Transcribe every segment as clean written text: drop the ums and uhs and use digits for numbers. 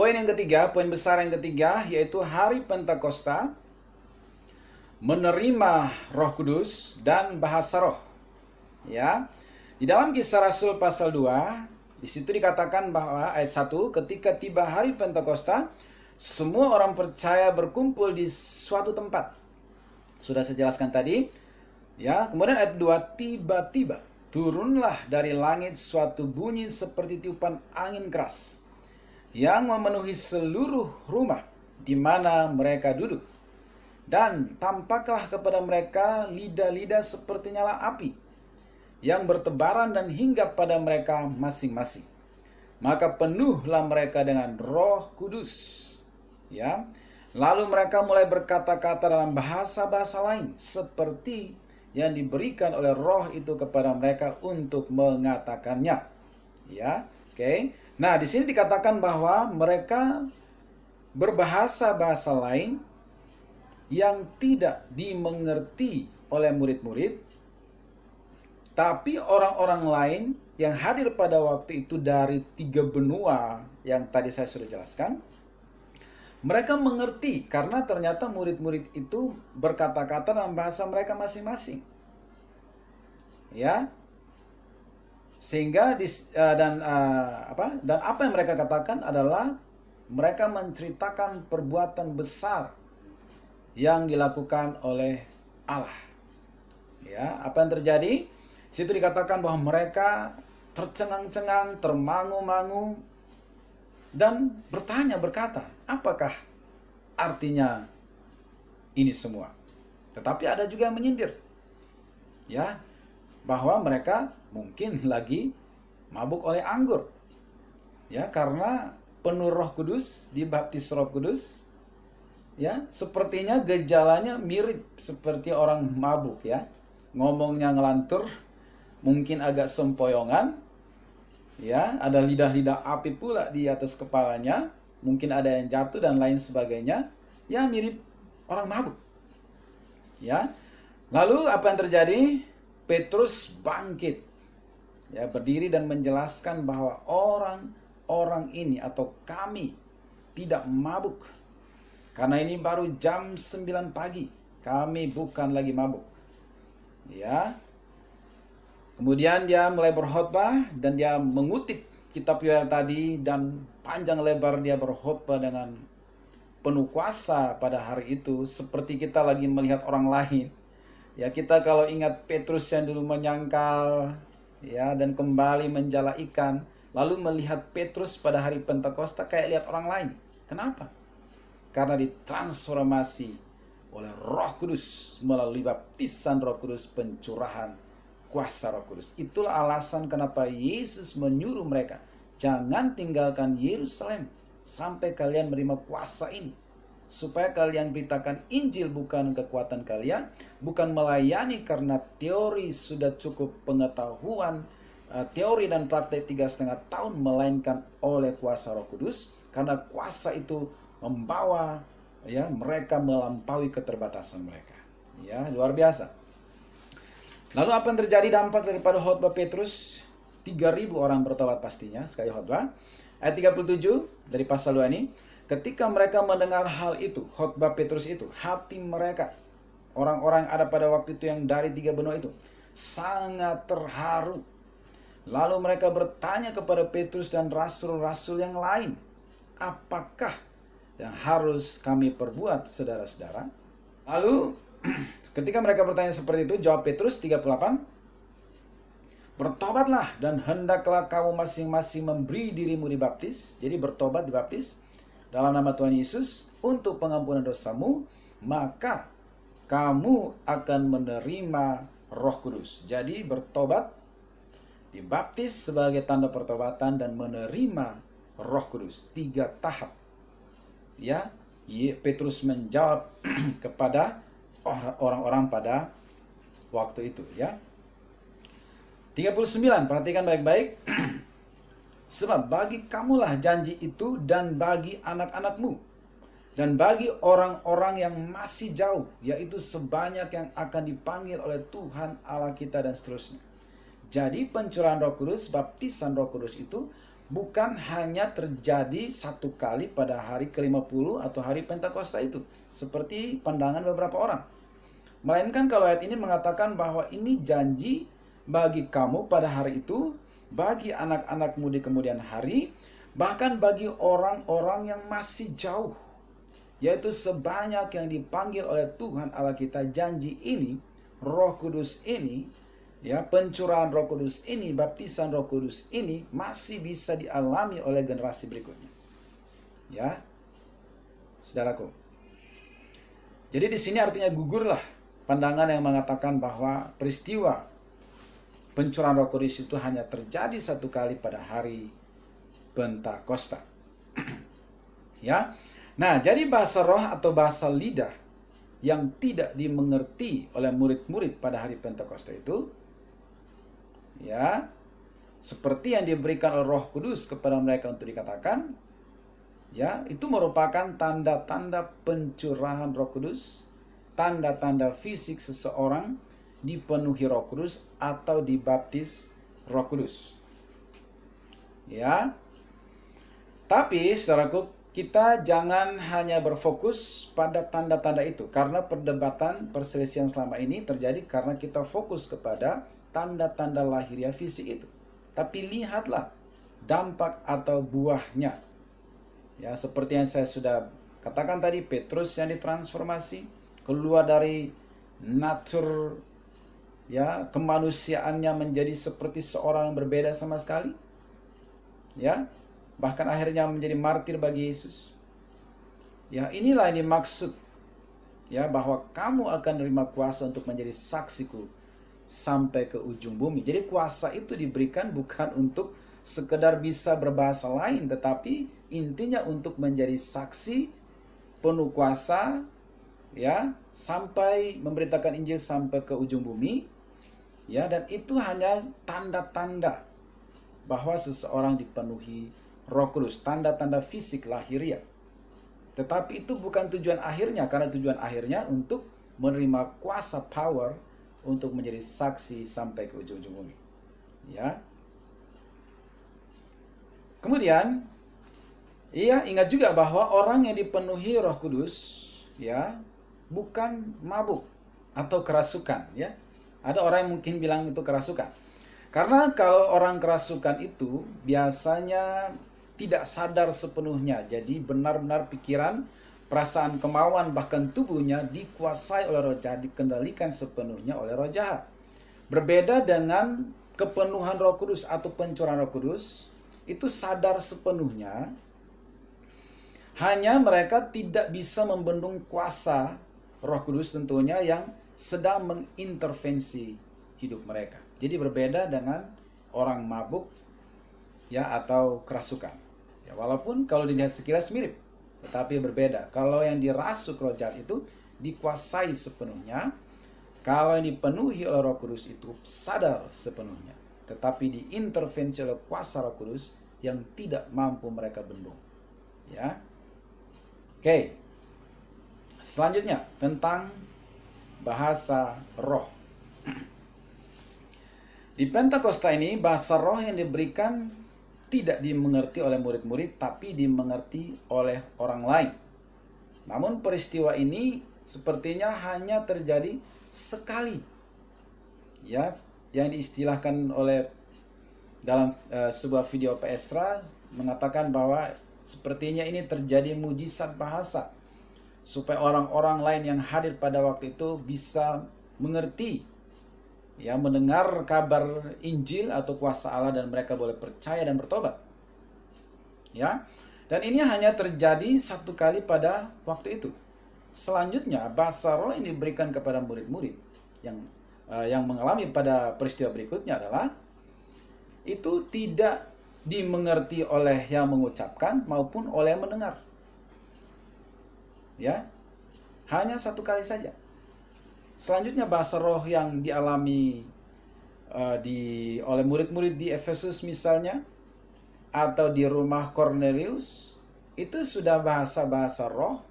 poin yang ketiga, poin besar yang ketiga, yaitu hari Pentakosta, menerima Roh Kudus dan bahasa roh. Ya. Di dalam Kisah Rasul pasal 2, di situ dikatakan bahwa ayat 1, ketika tiba hari Pentakosta, semua orang percaya berkumpul di suatu tempat. Sudah saya jelaskan tadi. Ya, kemudian ayat 2, tiba-tiba turunlah dari langit suatu bunyi seperti tiupan angin keras yang memenuhi seluruh rumah di mana mereka duduk. Dan tampaklah kepada mereka lidah-lidah seperti nyala api yang bertebaran dan hinggap pada mereka masing-masing. Maka penuhlah mereka dengan Roh Kudus. Ya. Lalu mereka mulai berkata-kata dalam bahasa-bahasa lain seperti yang diberikan oleh Roh itu kepada mereka untuk mengatakannya. Ya. Oke. Nah, di sini dikatakan bahwa mereka berbahasa-bahasa lain yang tidak dimengerti oleh murid-murid, tapi orang-orang lain yang hadir pada waktu itu dari 3 benua yang tadi saya sudah jelaskan, mereka mengerti karena ternyata murid-murid itu berkata-kata dalam bahasa mereka masing-masing. Ya. Sehingga dan apa yang mereka katakan adalah mereka menceritakan perbuatan besar yang dilakukan oleh Allah. Ya, apa yang terjadi? Situ dikatakan bahwa mereka tercengang-cengang, termangu-mangu, dan berkata, apakah artinya ini semua? Tetapi ada juga yang menyindir. Ya, bahwa mereka mungkin lagi mabuk oleh anggur. Ya, karena penuh Roh Kudus, dibaptis Roh Kudus. Ya, sepertinya gejalanya mirip seperti orang mabuk ya. Ngomongnya ngelantur, mungkin agak sempoyongan. Ya, ada lidah-lidah api pula di atas kepalanya, mungkin ada yang jatuh dan lain sebagainya. Ya, mirip orang mabuk. Ya. Lalu apa yang terjadi? Petrus bangkit. Ya, berdiri dan menjelaskan bahwa orang-orang ini atau kami tidak mabuk. Karena ini baru jam 9 pagi. Kami bukan lagi mabuk. Ya. Kemudian dia mulai berkhotbah dan dia mengutip kitab Yoel tadi dan panjang lebar dia berkhotbah dengan penuh kuasa pada hari itu seperti kita lagi melihat orang lain. Ya, kita kalau ingat Petrus yang dulu menyangkal ya dan kembali menjala ikan, lalu melihat Petrus pada hari Pentakosta kayak lihat orang lain. Kenapa? Karena ditransformasi oleh Roh Kudus melalui baptisan Roh Kudus, pencurahan kuasa Roh Kudus. Itulah alasan kenapa Yesus menyuruh mereka, jangan tinggalkan Yerusalem sampai kalian menerima kuasa ini. Supaya kalian beritakan Injil bukan kekuatan kalian, bukan melayani karena teori sudah cukup pengetahuan, teori dan praktek 3,5 tahun, melainkan oleh kuasa Roh Kudus, karena kuasa itu membawa ya mereka melampaui keterbatasan mereka. Ya, luar biasa. Lalu apa yang terjadi dampak daripada khotbah Petrus? 3.000 orang bertobat pastinya sekali khotbah. Ayat 37 dari pasal 2 ini, ketika mereka mendengar hal itu, khotbah Petrus itu, hati mereka, orang-orang ada pada waktu itu yang dari 3 benua itu, sangat terharu. Lalu mereka bertanya kepada Petrus dan rasul-rasul yang lain, apakah yang harus kami perbuat, saudara-saudara? Lalu ketika mereka bertanya seperti itu, jawab Petrus 38, bertobatlah dan hendaklah kamu masing-masing memberi dirimu dibaptis. Jadi bertobat, dibaptis dalam nama Tuhan Yesus untuk pengampunan dosamu, maka kamu akan menerima Roh Kudus. Jadi bertobat, dibaptis sebagai tanda pertobatan, dan menerima Roh Kudus. 3 tahap. Ya, Petrus menjawab kepada orang-orang pada waktu itu ya. 39, perhatikan baik-baik. Sebab bagi kamulah janji itu, dan bagi anak-anakmu, dan bagi orang-orang yang masih jauh, yaitu sebanyak yang akan dipanggil oleh Tuhan Allah kita, dan seterusnya. Jadi pencurahan Roh Kudus, baptisan Roh Kudus itu bukan hanya terjadi satu kali pada hari ke-50 atau hari Pentakosta itu, seperti pandangan beberapa orang. Melainkan kalau ayat ini mengatakan bahwa ini janji bagi kamu pada hari itu, bagi anak-anakmu di kemudian hari, bahkan bagi orang-orang yang masih jauh, yaitu sebanyak yang dipanggil oleh Tuhan Allah kita. Janji ini, Roh Kudus ini, ya, pencurahan Roh Kudus ini, baptisan Roh Kudus ini masih bisa dialami oleh generasi berikutnya. Ya, saudaraku. Jadi di sini artinya gugurlah pandangan yang mengatakan bahwa peristiwa pencurahan Roh Kudus itu hanya terjadi satu kali pada hari Pentakosta. Ya. Nah, jadi bahasa roh atau bahasa lidah yang tidak dimengerti oleh murid-murid pada hari Pentakosta itu, ya, seperti yang diberikan oleh Roh Kudus kepada mereka untuk dikatakan, ya, itu merupakan tanda-tanda pencurahan Roh Kudus, tanda-tanda fisik seseorang dipenuhi Roh Kudus atau dibaptis Roh Kudus. Ya. Tapi, saudaraku, kita jangan hanya berfokus pada tanda-tanda itu, karena perdebatan perselisihan selama ini terjadi karena kita fokus kepada tanda-tanda lahiriah fisik itu. Tapi lihatlah dampak atau buahnya. Ya, seperti yang saya sudah katakan tadi, Petrus yang ditransformasi, keluar dari natur, ya, kemanusiaannya menjadi seperti seorang yang berbeda sama sekali. Ya, bahkan akhirnya menjadi martir bagi Yesus. Ya, inilah yang dimaksud, ya, bahwa kamu akan menerima kuasa untuk menjadi saksiku sampai ke ujung bumi. Jadi kuasa itu diberikan bukan untuk sekedar bisa berbahasa lain, tetapi intinya untuk menjadi saksi penuh kuasa, ya, sampai memberitakan Injil sampai ke ujung bumi. Ya, dan itu hanya tanda-tanda bahwa seseorang dipenuhi Roh Kudus, tanda-tanda fisik lahiriah. Tetapi itu bukan tujuan akhirnya, karena tujuan akhirnya untuk menerima kuasa power untuk menjadi saksi sampai ke ujung-ujung bumi. Ya. Kemudian, iya, ingat juga bahwa orang yang dipenuhi Roh Kudus, ya, bukan mabuk atau kerasukan, ya. Ada orang yang mungkin bilang itu kerasukan. Karena kalau orang kerasukan itu biasanya tidak sadar sepenuhnya. Jadi benar-benar pikiran, perasaan, kemauan, bahkan tubuhnya dikuasai oleh roh jahat, dikendalikan sepenuhnya oleh roh jahat. Berbeda dengan kepenuhan Roh Kudus atau pencurahan Roh Kudus, itu sadar sepenuhnya. Hanya mereka tidak bisa membendung kuasa Roh Kudus tentunya yang sedang mengintervensi hidup mereka. Jadi berbeda dengan orang mabuk, ya, atau kerasukan. Ya, walaupun kalau dilihat sekilas mirip, tetapi berbeda. Kalau yang dirasuk roh jahat itu dikuasai sepenuhnya. Kalau yang dipenuhi oleh Roh Kudus itu sadar sepenuhnya, tetapi diintervensi oleh kuasa Roh Kudus yang tidak mampu mereka bendung. Ya. Oke. Selanjutnya tentang bahasa roh. Di Pentakosta ini bahasa roh yang diberikan tidak dimengerti oleh murid-murid, tapi dimengerti oleh orang lain. Namun peristiwa ini sepertinya hanya terjadi sekali. Ya, yang diistilahkan oleh dalam sebuah video Esra mengatakan bahwa sepertinya ini terjadi mujizat bahasa, supaya orang-orang lain yang hadir pada waktu itu bisa mengerti, ya, mendengar kabar Injil atau kuasa Allah, dan mereka boleh percaya dan bertobat. Ya. Dan ini hanya terjadi satu kali pada waktu itu. Selanjutnya bahasa roh ini diberikan kepada murid-murid yang mengalami pada peristiwa berikutnya adalah itu tidak dimengerti oleh yang mengucapkan maupun oleh yang mendengar. Ya. Hanya satu kali saja. Selanjutnya bahasa roh yang dialami oleh murid-murid di Efesus misalnya, atau di rumah Cornelius, itu sudah bahasa-bahasa roh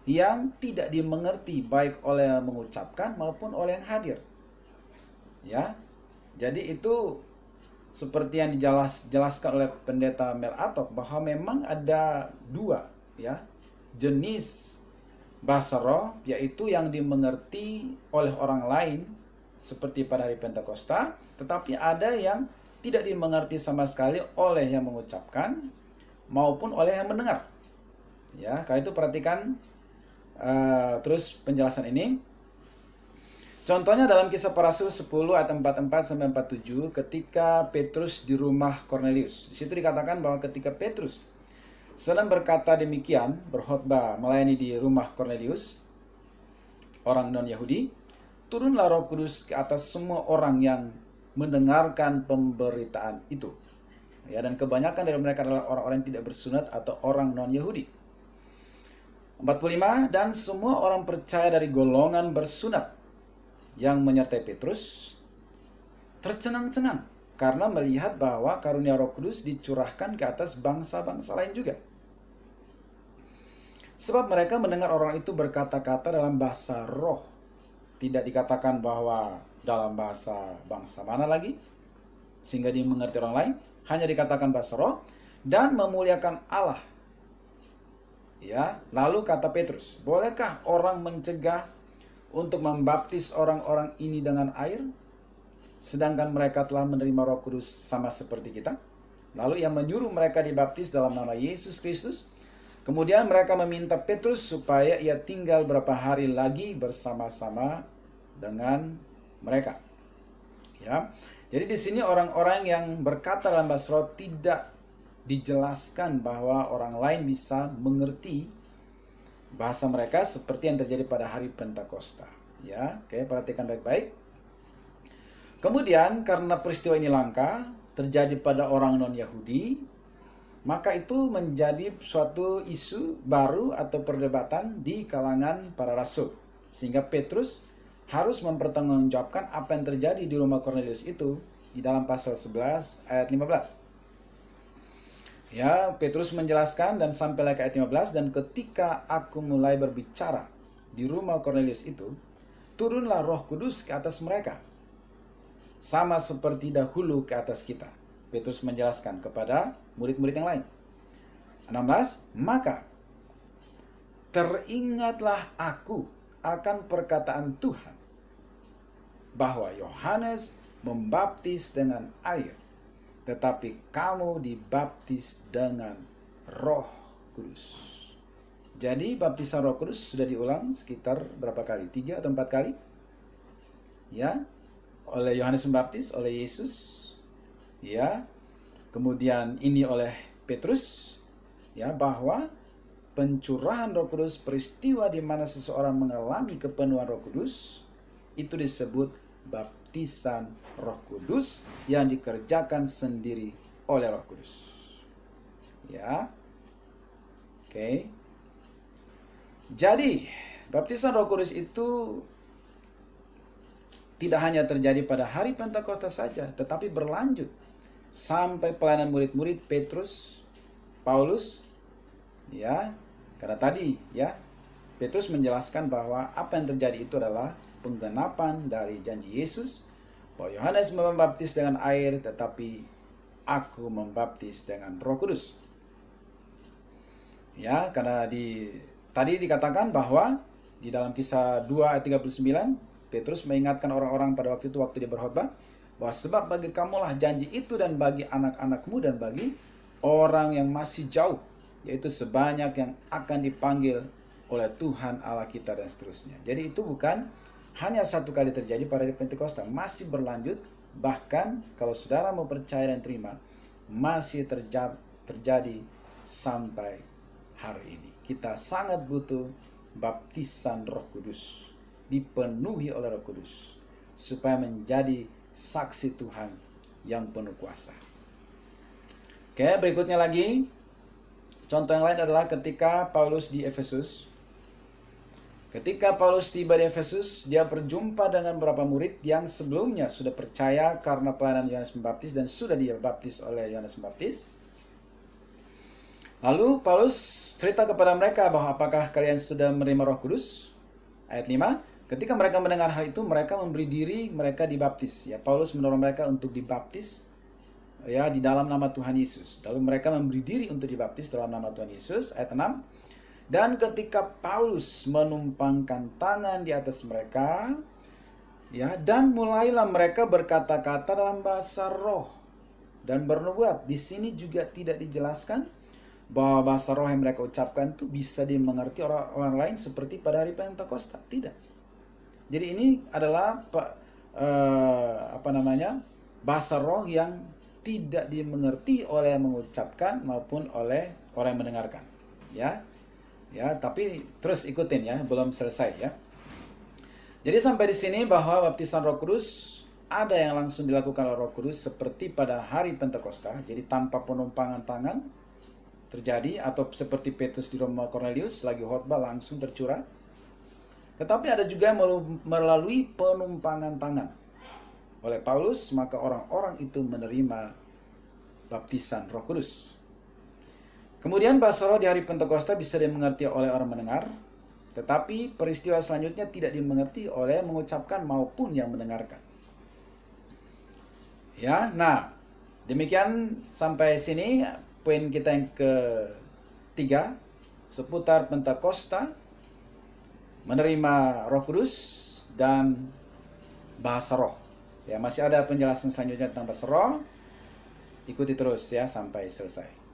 yang tidak dimengerti baik oleh yang mengucapkan maupun oleh yang hadir. Ya. Jadi itu seperti yang dijelaskan oleh pendeta Mel Atok bahwa memang ada dua ya jenis bahasa roh, yaitu yang dimengerti oleh orang lain seperti pada hari Pentakosta, tetapi ada yang tidak dimengerti sama sekali oleh yang mengucapkan maupun oleh yang mendengar. Ya, karena itu perhatikan terus penjelasan ini. Contohnya dalam Kisah Para Rasul 10 ayat 44 sampai 47 ketika Petrus di rumah Kornelius. Di situ dikatakan bahwa ketika Petrus sedang berkata demikian, berkhotbah melayani di rumah Kornelius, orang non-Yahudi, turunlah Roh Kudus ke atas semua orang yang mendengarkan pemberitaan itu. Ya, dan kebanyakan dari mereka adalah orang-orang yang tidak bersunat atau orang non-Yahudi. 45, dan semua orang percaya dari golongan bersunat yang menyertai Petrus tercengang-cengang karena melihat bahwa karunia Roh Kudus dicurahkan ke atas bangsa-bangsa lain juga. Sebab mereka mendengar orang itu berkata-kata dalam bahasa roh. Tidak dikatakan bahwa dalam bahasa bangsa mana lagi, sehingga dimengerti orang lain. Hanya dikatakan bahasa roh dan memuliakan Allah. Ya, lalu kata Petrus, bolehkah orang mencegah untuk membaptis orang-orang ini dengan air, sedangkan mereka telah menerima Roh Kudus sama seperti kita? Lalu ia menyuruh mereka dibaptis dalam nama Yesus Kristus. Kemudian mereka meminta Petrus supaya ia tinggal berapa hari lagi bersama-sama dengan mereka. Ya, jadi di sini orang-orang yang berkata dalam bahasa roh tidak dijelaskan bahwa orang lain bisa mengerti bahasa mereka seperti yang terjadi pada hari Pentakosta. Ya, oke, perhatikan baik-baik. Kemudian karena peristiwa ini langka terjadi pada orang non-Yahudi, maka itu menjadi suatu isu baru atau perdebatan di kalangan para rasul. Sehingga Petrus harus mempertanggungjawabkan apa yang terjadi di rumah Kornelius itu di dalam pasal 11 ayat 15. Ya, Petrus menjelaskan dan sampai ke ayat 15, dan ketika aku mulai berbicara di rumah Kornelius itu, turunlah Roh Kudus ke atas mereka, sama seperti dahulu ke atas kita. Petrus menjelaskan kepada murid-murid yang lain. 16, maka teringatlah aku akan perkataan Tuhan, bahwa Yohanes membaptis dengan air, tetapi kamu dibaptis dengan Roh Kudus. Jadi baptisan Roh Kudus sudah diulang sekitar berapa kali? 3 atau 4 kali? Ya, oleh Yohanes Pembaptis, oleh Yesus, ya. Kemudian ini oleh Petrus, ya, bahwa pencurahan Roh Kudus, peristiwa di mana seseorang mengalami kepenuhan Roh Kudus, itu disebut baptisan Roh Kudus yang dikerjakan sendiri oleh Roh Kudus. Ya. Oke. Jadi, baptisan Roh Kudus itu tidak hanya terjadi pada hari Pentakosta saja, tetapi berlanjut sampai pelayanan murid-murid Petrus, Paulus, ya. Karena tadi, ya, Petrus menjelaskan bahwa apa yang terjadi itu adalah penggenapan dari janji Yesus bahwa Yohanes membaptis dengan air, tetapi aku membaptis dengan Roh Kudus. Ya, karena tadi dikatakan bahwa di dalam Kisah 2 ayat 39, Petrus mengingatkan orang-orang pada waktu itu waktu dia berkhotbah bahwa sebab bagi kamulah janji itu dan bagi anak-anakmu dan bagi orang yang masih jauh, yaitu sebanyak yang akan dipanggil oleh Tuhan Allah kita dan seterusnya. Jadi itu bukan hanya satu kali terjadi pada hari Pentakosta, masih berlanjut. Bahkan kalau saudara mau percaya dan terima, masih terjadi sampai hari ini. Kita sangat butuh baptisan Roh Kudus, dipenuhi oleh Roh Kudus, supaya menjadi saksi Tuhan yang penuh kuasa. Oke, berikutnya lagi, contoh yang lain adalah ketika Paulus di Efesus. Ketika Paulus tiba di Efesus, dia berjumpa dengan beberapa murid yang sebelumnya sudah percaya karena pelayanan Yohanes Pembaptis dan sudah dibaptis oleh Yohanes Pembaptis. Lalu Paulus cerita kepada mereka bahwa apakah kalian sudah menerima Roh Kudus? Ayat 5, ketika mereka mendengar hal itu, mereka memberi diri, mereka dibaptis. Ya, Paulus mendorong mereka untuk dibaptis ya di dalam nama Tuhan Yesus. Lalu mereka memberi diri untuk dibaptis dalam nama Tuhan Yesus. Ayat 6. Dan ketika Paulus menumpangkan tangan di atas mereka, ya, dan mulailah mereka berkata-kata dalam bahasa roh dan bernubuat. Di sini juga tidak dijelaskan bahwa bahasa roh yang mereka ucapkan itu bisa dimengerti orang lain seperti pada hari Pentakosta. Tidak. Jadi ini adalah bahasa roh yang tidak dimengerti oleh yang mengucapkan maupun oleh orang yang mendengarkan. Ya, tapi terus ikutin ya, belum selesai ya. Jadi sampai di sini bahwa baptisan Roh Kudus ada yang langsung dilakukan oleh Roh Kudus seperti pada hari Pentakosta, jadi tanpa penumpangan tangan terjadi, atau seperti Petrus di rumah Cornelius lagi khotbah langsung tercurah. Tetapi ada juga melalui penumpangan tangan oleh Paulus, maka orang-orang itu menerima baptisan Roh Kudus. Kemudian bahasa roh di hari Pentakosta bisa dimengerti oleh orang mendengar, tetapi peristiwa selanjutnya tidak dimengerti oleh yang mengucapkan maupun yang mendengarkan. Ya, nah, demikian sampai sini poin kita yang ketiga seputar Pentakosta, menerima Roh Kudus dan bahasa roh. Ya, masih ada penjelasan selanjutnya tentang bahasa roh. Ikuti terus ya sampai selesai.